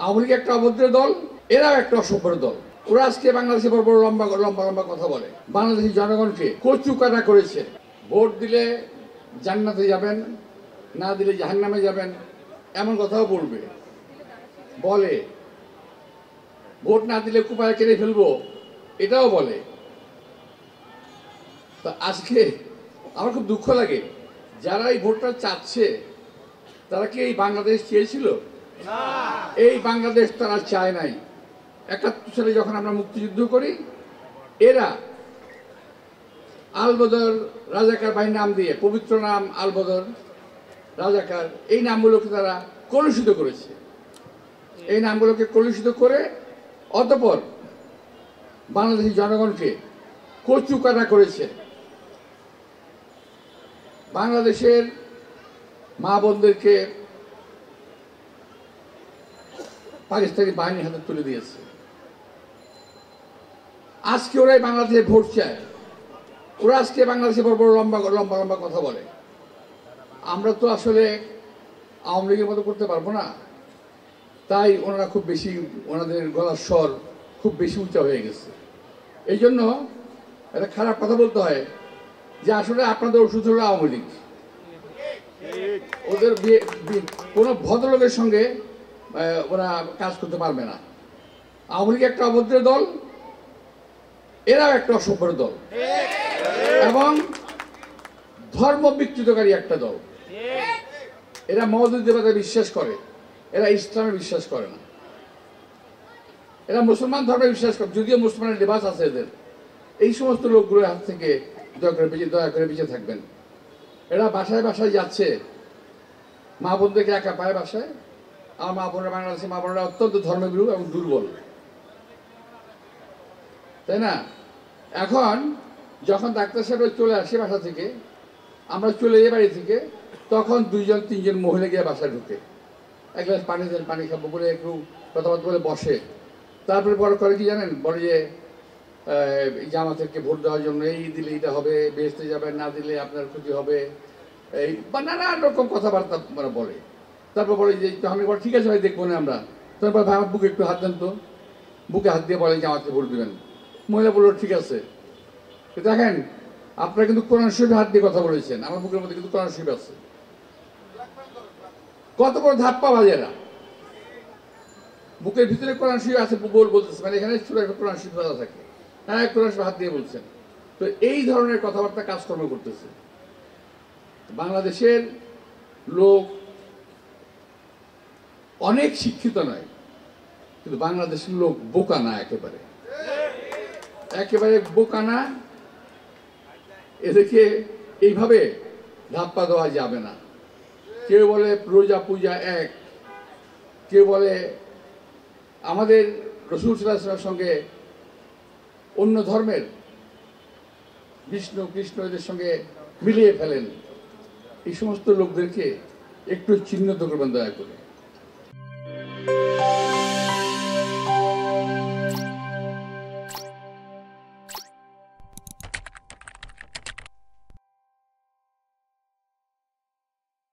আওয়ামী লীগ একটা অভদ্র দল, এরাও একটা অসভ্য দল। ওরা আজকে বাংলাদেশে বড় বড় লম্বা লম্বা লম্বা কথা বলে, বাংলাদেশের জনগণকে কচুকাটা করেছে। ভোট দিলে জান্নাতে যাবেন, না দিলে জাহান্নামে যাবেন, এমন কথাও বলবে, বলে ভোট না দিলে কুপায় কেড়ে ফেলবো, এটাও বলে। তা আজকে আমার খুব দুঃখ লাগে, যারা এই ভোটটা চাচ্ছে তারা কি এই বাংলাদেশ চেয়েছিল? এই বাংলাদেশ তারা চায় নাই। ৭১ সালে যখন আমরা মুক্তিযুদ্ধ করি, এরা আলবদর রাজাকার বাহিনীর নাম দিয়ে, পবিত্র নাম আলবদর রাজাকার, এই নামগুলোকে তারা কলুষিত করেছে। এই নামগুলোকে কলুষিত করে অতঃপর বাংলাদেশের জনগণকে কচুকাটা করেছে। বাংলাদেশের মা বোনদেরকে পাকিস্তানি বাহিনীর হাতে তুলে দিয়েছে। আজকে ওরাই বাংলাদেশে ভোট চায়, ওরা আজকে বাংলাদেশে বড় বড় লম্বা লম্বা লম্বা কথা বলে। আমরা তো আসলে আওয়ামী লীগের মতো করতে পারবো না, তাই ওনারা খুব বেশি, ওনাদের গলার স্বর খুব বেশি উঁচা হয়ে গেছে। এই জন্য একটা খারাপ কথা বলতে হয় যে আসলে আপনাদের ওষুধ হলো আওয়ামী লীগ। ওদের কোনো ভদ্রলোকের সঙ্গে ওরা কাজ করতে পারবে না। আওয়ামী লীগ একটা অভদ্র দল, এরাও একটা অসভ্য দল এবং ধর্ম বিকৃতকারী একটা দল। এরা মওদুদ দেবতায় বিশ্বাস করে, এরা ইসলামে বিশ্বাস করে না। এরা মুসলমান ধর্মে বিশ্বাস করে, যদিও মুসলমানের লিবাস আছে এদের। এই সমস্ত লোকগুলোর হাত থেকে দয়া করে বেঁচে থাকবেন। এরা বাসায় বাসায় যাচ্ছে, মা বোনদেরকে একা পায় বাসায়। আমার মা বোনেরা, বাংলাদেশের মা বোনেরা অত্যন্ত ধর্মভীরু এবং দুর্বল, তাই না? এখন যখন ডাক্তার সাহেব চলে আসে বাসা থেকে, আমরা চলে যাই বাড়ি থেকে, তখন 2জন 3জন মহিলা গিয়ে বাসায় ঢুকে, এক গ্লাস পানি দেন, পানি খাবো বলে একটু কথাবার্তা বলে বসে। তারপরে বড় করে কি জানেন, বলে যে জামাতকে ভোট দেওয়ার জন্য এই দিলে এটা হবে, বেহেশতে যাবেন, না দিলে আপনার ক্ষতি হবে, এই বা নানান রকম কথাবার্তা মানে বলে। তারপর বলে যে আমি বলে ঠিক আছে ভাই, দেখবো না আমরা। তারপর ভাই আমার বুকে একটু হাত দেন তো, বুকে হাত দিয়ে বলে জামাতকে ভোট দেবেন। মহিলা বললো ঠিক আছে। দেখেন, আপনারা কিন্তু কোরআন শরীফে হাত দিয়ে কথা বলেছেন, আমার বুকের মধ্যে কিন্তু কোরআন শরীফ আছে। কত বড় ধাপ্পা বাজেরা, বুকের ভিতরে কোরআন শরীফ আছে বলতেছে, মানে এখানে ছোট একটা কোরআন শরীফ বাজা থাকে, হ্যাঁ কোরআন শরীফ হাত দিয়ে বলছেন। তো এই ধরনের কথাবার্তা কাজকর্ম করতেছে। বাংলাদেশের লোক অনেক শিক্ষিত নয়, কিন্তু বাংলাদেশের লোক বোকা না, একেবারে বোকা না। এদেরকে এইভাবে ধাপ্পা দেওয়া যাবে না। কেউ বলে রোজা পূজা এক, কেউ বলে আমাদের রাসূল সাল্লাল্লাহু আলাইহি ওয়াসাল্লামের সঙ্গে অন্য ধর্মের বিষ্ণু কৃষ্ণ এদের সঙ্গে মিলিয়ে ফেলেন। এই সমস্ত লোকদেরকে একটু চিহ্নিত করবেন দয়া করে।